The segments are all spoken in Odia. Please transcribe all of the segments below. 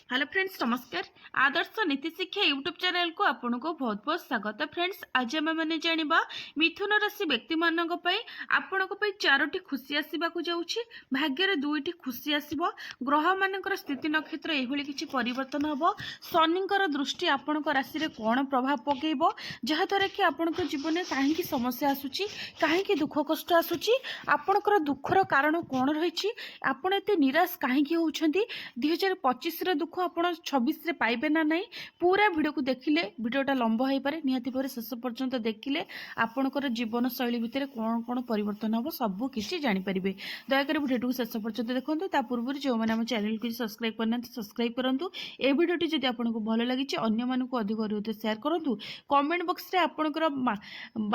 हेलो फ्रेंड्स, नमस्कार। आदर्श नीति शिक्षा यूट्यूब चैनल को आपन को बहुत बहुत स्वागत। फ्रेंड्स, आज आम मैंने जानिबा मिथुन राशि व्यक्ति मानक पई आपन को पई चारोटी खुशी आसीबा को जाउछि। भाग्य रे दुईटी खुशी आसीबो। ग्रह मानकर स्थिति नक्षत्र एभली किछि परिवर्तन हबो। शनिकर दृष्टि आपन को राशि रे कोन प्रभाव पकेइबो, जहा द्वारा कि आपन को जीवन में काहे की समस्या आसुछि, काहे की दुख कष्ट आसुछि, आपन को दुखर कारण कोन रहिछि, आपन एते निराश काहे की होउछंती। 2025 रे दुख ଆପଣ 26 ରେ ପାଇବେ ନା ନାହିଁ। ପୁରା ଭିଡ଼ିଓକୁ ଦେଖିଲେ ଭିଡ଼ିଓଟା ଲମ୍ବା ହୋଇପାରେ, ନିହାତି ଭାବରେ ଶେଷ ପର୍ଯ୍ୟନ୍ତ ଦେଖିଲେ ଆପଣଙ୍କର ଜୀବନ ଶୈଳୀ ଭିତରେ କ'ଣ କ'ଣ ପରିବର୍ତ୍ତନ ହେବ ସବୁ କିଛି ଜାଣିପାରିବେ। ଦୟାକରି ଭିଡ଼ିଓଟିକୁ ଶେଷ ପର୍ଯ୍ୟନ୍ତ ଦେଖନ୍ତୁ। ତା ପୂର୍ବରୁ ଯେଉଁମାନେ ଆମ ଚ୍ୟାନେଲକୁ ସବସ୍କ୍ରାଇବ୍ କରିନାହାନ୍ତି ସବସ୍କ୍ରାଇବ୍ କରନ୍ତୁ। ଏ ଭିଡ଼ିଓଟି ଯଦି ଆପଣଙ୍କୁ ଭଲ ଲାଗିଛି ଅନ୍ୟମାନଙ୍କୁ ଅଧିକରୁ ଅଧିକ ସେୟାର କରନ୍ତୁ। କମେଣ୍ଟ ବକ୍ସରେ ଆପଣଙ୍କର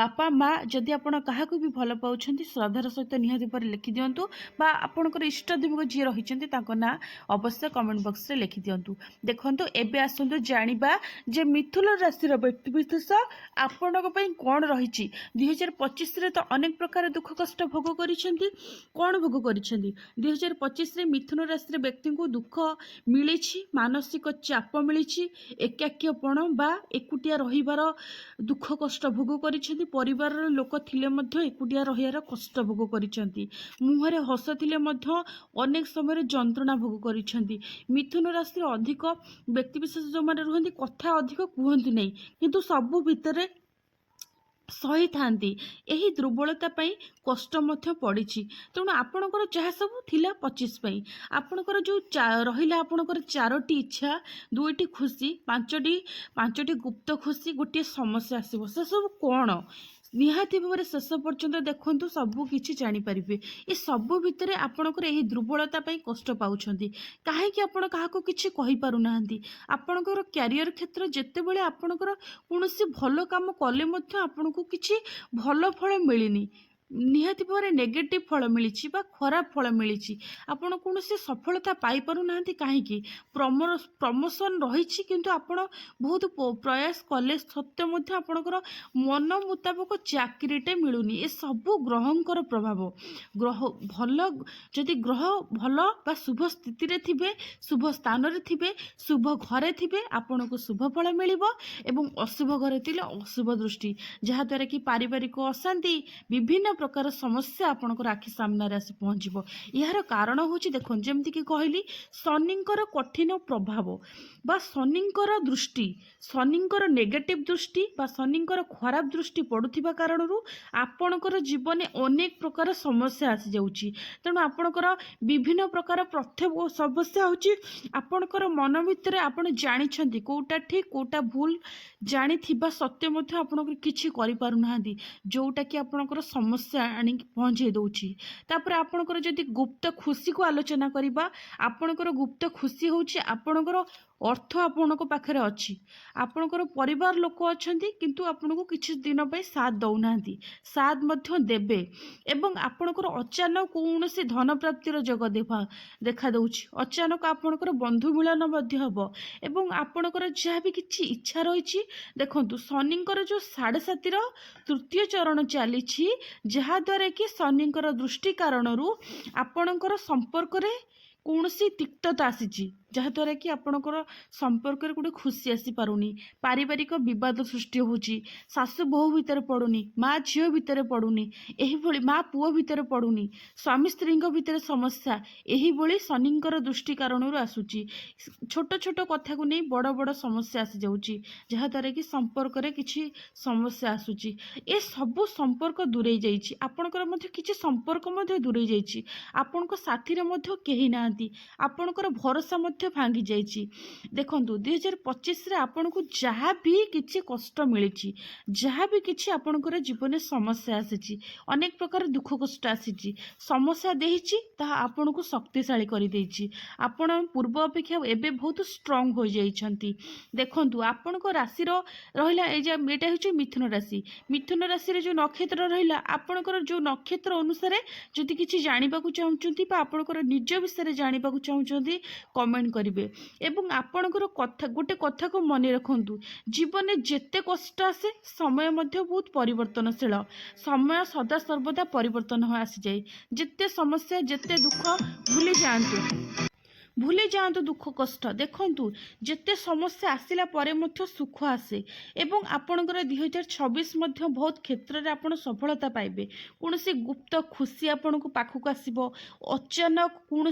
ବାପା ମା ଯଦି ଆପଣ କାହାକୁ ବି ଭଲ ପାଉଛନ୍ତି ଶ୍ରଦ୍ଧାର ସହିତ ନିହାତି ଭାବରେ ଲେଖିଦିଅନ୍ତୁ, ବା ଆପଣଙ୍କର ଇଷ୍ଟଦେବୀ ଯିଏ ରହିଛନ୍ତି ତାଙ୍କ ନାଁ ଅବଶ୍ୟ କମେଣ୍ଟ ବକ୍ସରେ ଲେଖିଦିଅନ୍ତୁ। ଦେଖନ୍ତୁ, ଏବେ ଆସନ୍ତୁ ଜାଣିବା ଯେ ମିଥୁନ ରାଶିର ବ୍ୟକ୍ତିବିଶେଷ ଆପଣଙ୍କ ପାଇଁ କ'ଣ ରହିଛି। 2025ରେ ତ ଅନେକ ପ୍ରକାର ଦୁଃଖ କଷ୍ଟ ଭୋଗ କରିଛନ୍ତି। କ'ଣ ଭୋଗ କରିଛନ୍ତି? 2025ରେ ମିଥୁନ ରାଶିର ବ୍ୟକ୍ତିଙ୍କୁ ଦୁଃଖ ମିଳିଛି, ମାନସିକ ଚାପ ମିଳିଛି, ଏକାକୀପଣ ବା ଏକୁଟିଆ ରହିବାର ଦୁଃଖ କଷ୍ଟ ଭୋଗ କରିଛନ୍ତି। ପରିବାରର ଲୋକ ଥିଲେ ମଧ୍ୟ ଏକୁଟିଆ ରହିବାର କଷ୍ଟ ଭୋଗ କରିଛନ୍ତି। ମୁହଁରେ ହସ ଥିଲେ ମଧ୍ୟ ଅନେକ ସମୟରେ ଯନ୍ତ୍ରଣା ଭୋଗ କରିଛନ୍ତି। ମିଥୁନ ରାଶିର ଅଧିକ ବ୍ୟକ୍ତିବିଶେଷ ଯେଉଁମାନେ ରୁହନ୍ତି କଥା ଅଧିକ କୁହନ୍ତି ନାହିଁ, କିନ୍ତୁ ସବୁ ଭିତରେ ସହିଥାନ୍ତି। ଏହି ଦୁର୍ବଳତା ପାଇଁ କଷ୍ଟ ମଧ୍ୟ ପଡ଼ିଛି। ତେଣୁ ଆପଣଙ୍କର ଯାହା ସବୁ ଥିଲା 25 ପାଇଁ, ଆପଣଙ୍କର ଯେଉଁ ରହିଲା ଆପଣଙ୍କର ଚାରୋଟି ଇଚ୍ଛା, ଦୁଇଟି ଖୁସି, ପାଞ୍ଚଟି ଗୁପ୍ତ ଖୁସି, ଗୋଟିଏ ସମସ୍ୟା ଆସିବ। ସେସବୁ କ'ଣ ନିହାତି ଭାବରେ ଶେଷ ପର୍ଯ୍ୟନ୍ତ ଦେଖନ୍ତୁ, ସବୁ କିଛି ଜାଣିପାରିବେ। ଏ ସବୁ ଭିତରେ ଆପଣଙ୍କର ଏହି ଦୁର୍ବଳତା ପାଇଁ କଷ୍ଟ ପାଉଛନ୍ତି। କାହିଁକି ଆପଣ କାହାକୁ କିଛି କହିପାରୁନାହାନ୍ତି? ଆପଣଙ୍କର କ୍ୟାରିୟର କ୍ଷେତ୍ର ଯେତେବେଳେ ଆପଣଙ୍କର କୌଣସି ଭଲ କାମ କଲେ ମଧ୍ୟ ଆପଣଙ୍କୁ କିଛି ଭଲ ଫଳ ମିଳିନି, ନିହାତି ଭାବରେ ନେଗେଟିଭ ଫଳ ମିଳିଛି ବା ଖରାପ ଫଳ ମିଳିଛି। ଆପଣ କୌଣସି ସଫଳତା ପାଇପାରୁନାହାନ୍ତି। କାହିଁକି? ପ୍ରମୋସନ୍ ରହିଛି, କିନ୍ତୁ ଆପଣ ବହୁତ ପ୍ରୟାସ କଲେ ସତ୍ତ୍ୱେ ମଧ୍ୟ ଆପଣଙ୍କର ମନ ମୁତାବକ ଚାକିରିଟେ ମିଳୁନି। ଏସବୁ ଗ୍ରହଙ୍କର ପ୍ରଭାବ। ଯଦି ଗ୍ରହ ଭଲ ବା ଶୁଭ ସ୍ଥିତିରେ ଥିବେ, ଶୁଭ ସ୍ଥାନରେ ଥିବେ, ଶୁଭ ଘରେ ଥିବେ, ଆପଣଙ୍କୁ ଶୁଭ ଫଳ ମିଳିବ। ଏବଂ ଅଶୁଭ ଘରେ ଥିଲେ ଅଶୁଭ ଦୃଷ୍ଟି, ଯାହାଦ୍ୱାରା କି ପାରିବାରିକ ଅଶାନ୍ତି, ବିଭିନ୍ନ ପ୍ରକାର ସମସ୍ୟା ଆପଣଙ୍କର ଆଖି ସାମ୍ନାରେ ଆସି ପହଞ୍ଚିବ। ଏହାର କାରଣ ହେଉଛି, ଦେଖନ୍ତୁ, ଯେମିତିକି କହିଲି, ଶନିଙ୍କର କଠିନ ପ୍ରଭାବ ବା ଶନିଙ୍କର ଦୃଷ୍ଟି, ଶନିଙ୍କର ନେଗେଟିଭ ଦୃଷ୍ଟି ବା ଶନିଙ୍କର ଖରାପ ଦୃଷ୍ଟି ପଡ଼ୁଥିବା କାରଣରୁ ଆପଣଙ୍କର ଜୀବନରେ ଅନେକ ପ୍ରକାର ସମସ୍ୟା ଆସିଯାଉଛି। ତେଣୁ ଆପଣଙ୍କର ବିଭିନ୍ନ ପ୍ରକାର ପ୍ରଥମ ସମସ୍ୟା ହେଉଛି ଆପଣଙ୍କର ମନ ଭିତରେ ଆପଣ ଜାଣିଛନ୍ତି କେଉଁଟା ଠିକ୍ କେଉଁଟା ଭୁଲ, ଜାଣିଥିବା ସତ୍ତ୍ୱେ ମଧ୍ୟ ଆପଣଙ୍କର କିଛି କରିପାରୁନାହାନ୍ତି, ଯେଉଁଟାକି ଆପଣଙ୍କର ସମସ୍ୟା ଆଣିକି ପହଞ୍ଚାଇ ଦେଉଛି। ତାପରେ ଆପଣଙ୍କର ଯଦି ଗୁପ୍ତ ଖୁସିକୁ ଆଲୋଚନା କରିବା, ଆପଣଙ୍କର ଗୁପ୍ତ ଖୁସି ହେଉଛି ଆପଣଙ୍କର ଅର୍ଥ ଆପଣଙ୍କ ପାଖରେ ଅଛି, ଆପଣଙ୍କର ପରିବାର ଲୋକ ଅଛନ୍ତି, କିନ୍ତୁ ଆପଣଙ୍କୁ କିଛି ଦିନ ପାଇଁ ସାଥ ଦେଉନାହାନ୍ତି, ସାଥ ମଧ୍ୟ ଦେବେ। ଏବଂ ଆପଣଙ୍କର ଅଚାନକ କୌଣସି ଧନ ପ୍ରାପ୍ତିର ଯୋଗ ଦେଖାଦେଉଛି। ଅଚାନକ ଆପଣଙ୍କର ବନ୍ଧୁ ମିଳନ ମଧ୍ୟ ହେବ। ଏବଂ ଆପଣଙ୍କର ଯାହା ବି କିଛି ଇଚ୍ଛା ରହିଛି, ଦେଖନ୍ତୁ, ଶନିଙ୍କର ଯେଉଁ 7.5ର ତୃତୀୟ ଚରଣ ଚାଲିଛି, ଯାହାଦ୍ୱାରା କି ଶନିଙ୍କର ଦୃଷ୍ଟି କାରଣରୁ ଆପଣଙ୍କର ସମ୍ପର୍କରେ କୌଣସି ତିକ୍ତତା ଆସିଛି, ଯାହାଦ୍ୱାରା କି ଆପଣଙ୍କର ସମ୍ପର୍କରେ ଗୋଟେ ଖୁସି ଆସିପାରୁନି, ପାରିବାରିକ ବିବାଦ ସୃଷ୍ଟି ହେଉଛି, ଶାଶୁ ବୋହୂ ଭିତରେ ପଡ଼ୁନି, ମା ଝିଅ ଭିତରେ ପଡ଼ୁନି, ଏହିଭଳି ମା ପୁଅ ଭିତରେ ପଡ଼ୁନି, ସ୍ୱାମୀ ସ୍ତ୍ରୀଙ୍କ ଭିତରେ ସମସ୍ୟା, ଏହିଭଳି ଶନିଙ୍କର ଦୃଷ୍ଟି କାରଣରୁ ଆସୁଛି। ଛୋଟ ଛୋଟ କଥାକୁ ନେଇ ବଡ଼ ବଡ଼ ସମସ୍ୟା ଆସିଯାଉଛି, ଯାହାଦ୍ୱାରା କି ସମ୍ପର୍କରେ କିଛି ସମସ୍ୟା ଆସୁଛି। ଏସବୁ ସମ୍ପର୍କ ଦୂରେଇ ଯାଇଛି। ଆପଣଙ୍କର ମଧ୍ୟ କିଛି ସମ୍ପର୍କ ମଧ୍ୟ ଦୂରେଇ ଯାଇଛି। ଆପଣଙ୍କ ସାଥିରେ ମଧ୍ୟ କେହି ନାହାନ୍ତି, ଆପଣଙ୍କର ଭରସା ମଧ୍ୟ ଭାଙ୍ଗି ଯାଇଛି। ଦେଖନ୍ତୁ, 2025ରେ ଆପଣଙ୍କୁ ଯାହା ବି କିଛି କଷ୍ଟ ମିଳିଛି, ଯାହା ବି କିଛି ଆପଣଙ୍କର ଜୀବନରେ ସମସ୍ୟା ଆସିଛି, ଅନେକ ପ୍ରକାର ଦୁଃଖ କଷ୍ଟ ଆସିଛି, ସମସ୍ୟା ଦେଇଛି, ତାହା ଆପଣଙ୍କୁ ଶକ୍ତିଶାଳୀ କରିଦେଇଛି। ଆପଣ ପୂର୍ବ ଅପେକ୍ଷା ଏବେ ବହୁତ ଷ୍ଟ୍ରଙ୍ଗ ହୋଇଯାଇଛନ୍ତି। ଦେଖନ୍ତୁ, ଆପଣଙ୍କ ରାଶିର ରହିଲା ଏଇଟା ହେଉଛି ମିଥୁନ ରାଶି। ମିଥୁନ ରାଶିରେ ଯେଉଁ ନକ୍ଷତ୍ର ରହିଲା, ଆପଣଙ୍କର ଯେଉଁ ନକ୍ଷତ୍ର ଅନୁସାରେ ଯଦି କିଛି ଜାଣିବାକୁ ଚାହୁଁଛନ୍ତି ବା ଆପଣଙ୍କର ନିଜ ବିଷୟରେ ଜାଣିବାକୁ ଚାହୁଁଛନ୍ତି, କମେଣ୍ଟ କରିବେ। ଏବଂ ଆପଣଙ୍କର ଗୋଟେ କଥାକୁ ମନେ ରଖନ୍ତୁ, ଜୀବନରେ ଯେତେ କଷ୍ଟ ଆସେ ସମୟ ମଧ୍ୟ ବହୁତ ପରିବର୍ତ୍ତନଶୀଳ। ସମୟ ସଦାସର୍ବଦା ପରିବର୍ତ୍ତନ ଆସିଯାଏ। ଯେତେ ସମସ୍ୟା, ଯେତେ ଦୁଃଖ ଭୁଲି ଯାଆନ୍ତୁ, भूली जातु दुख कष्ट देखु जिते समस्या आसला पर सुख आसे एवं आपणकर 2026 बहुत क्षेत्र में आप सफलता पाइबे कौन गुप्त खुशी आपण को पाखक आसब अचानक कौन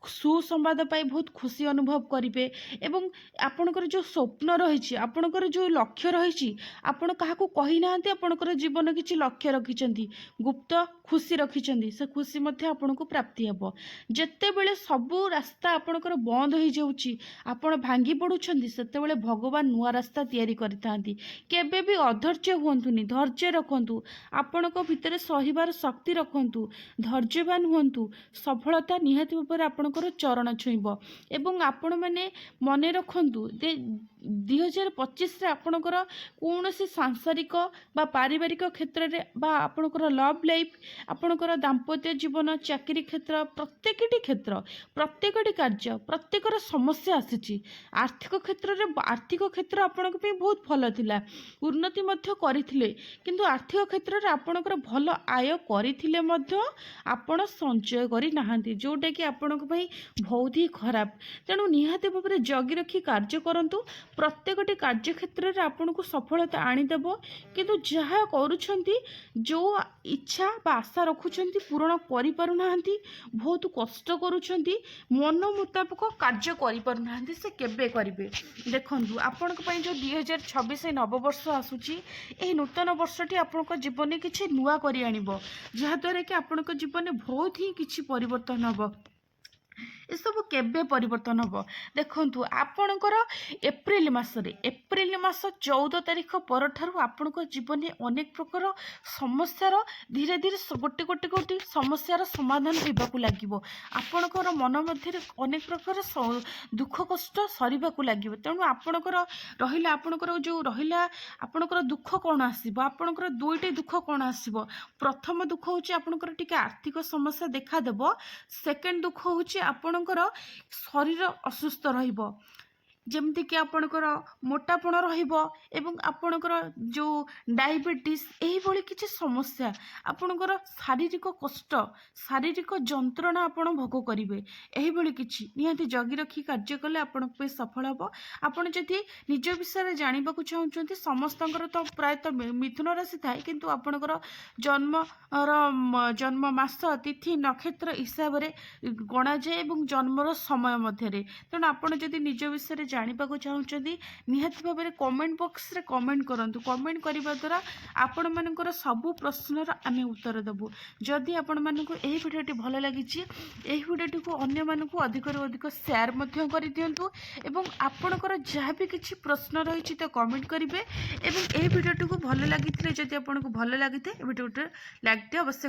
सुसंवाद पाई बहुत खुशी अनुभव करेंगे एवं आपणकर जो स्वप्न रही आपणकर जो लक्ष्य रही आपण क्या कही ना आपणकर जीवन किसी लक्ष्य रखिंट गुप्त खुशी रखिंट से खुशी आपण को प्राप्ति हेब जिते बड़े सबू रास्ता आपणकर बंद हो जाऊँगी आपण भांगी पड़ुंट से भगवान नुआ रास्ता तैयारी करते केबे भी अधैर्य हुंतुनी धैर्य रखु आपण भितर सहिबार शक्ति रखु धैर्यवान हूँ सफलता निहाती भाव आपणकर चरण छुईब एवं आपण मैंने मन रखु 2025 आपणकर कौन सांसारिक बा पारिवारिक क्षेत्र में आपणकर लव लाइफ आपणकर दाम्पत्य जीवन चाकरी क्षेत्र प्रत्येकटी कार्य प्रत्येकर समस्या आसी आर्थिक क्षेत्र आपण बहुत भल थिला उन्नति मध्य करथिले किंतु आर्थिक क्षेत्र में आपणकर भल आय करथिले मध्य आपण संचय करि नाहांती जोटा कि आपणक पई बहुत ही खराब तेणु निहाती भाव में जगी रखी कार्य करंतु प्रत्येकटी कार्य क्षेत्र में आपन को सफलता आनीदेव किंतु जहाँ करुछंती जो इच्छा बा आशा रखुछंती पूरण करि पारु नाहंती बहुत कष्ट करुछंती मन मुताबिक कार्य करि पारु नाहंती से केबे करिवे देखंतु आपन को पई जो 2026 नववर्ष आसुची एही नूतन वर्षटी आपन को जीवन में किछि नुआ करि आनिबो जहा द्वारा कि आपन को जीवन में बहुत ही किछि परिवर्तन हबो ये सब केबे परिवर्तन हम देखु आपणकर एप्रिल मास 14 तारीख पर आपण जीवन में अनेक प्रकार समस्यार धीरे धीरे गोटे गोटे गोटे समस्यार समाधान होगा लगे आपणकर मन मध्य अनेक प्रकार दुख कष्ट सरीबा लगे तेणु आपणकर रहा आपणकर जो रहा आपणकर दुख कौन आसब आपणकर दुईटी दुख कौन आसब प्रथम दुख हूँ आपणकर टिके आर्थिक समस्या देखादेव सेकेंड दुख हूँ आपणकर शरीर असुस्थ रहिबो जेमती कि आपणकर मोटापण रहिबो एवं आपणकर जो डायबिटीज एही भली किछि समस्या आपणकर शारीरिक कष्ट शारीरिक जंत्रणा आपण भोग करिवे एही भली किछि निहाती जगी रखी कार्य कले आपण पे सफल हबो आपण जदि निज विषय जानिबा को चाहुचंती समस्तंकर तो प्रायतः मिथुन राशि थाए किंतु आपणकर जन्म मास तिथि नक्षत्र हिसाब रे गणा जाए एवं जन्मर समय मध्यरे तेणु आपण जदि निज विषय जानिबा चाहूँगी निहाती भाव में कमेंट बॉक्स रे कमेंट करंतु कमेंट करने द्वारा आपण मानकर सबू प्रश्नर आम उत्तर देबू जदि आपण मानक एही भिडियोटी भल लगी एही भिडियोटी को अन्य मानक अधिक अधिक शेयर मध्य कर दियंतु एवं आपणकर जहाँ भी किसी प्रश्न रही तो कमेंट करेंगे एवं एही भिडियोटी को भल लगी जदि आपको भल लगी भिडियोटी लाइक दे अवश्य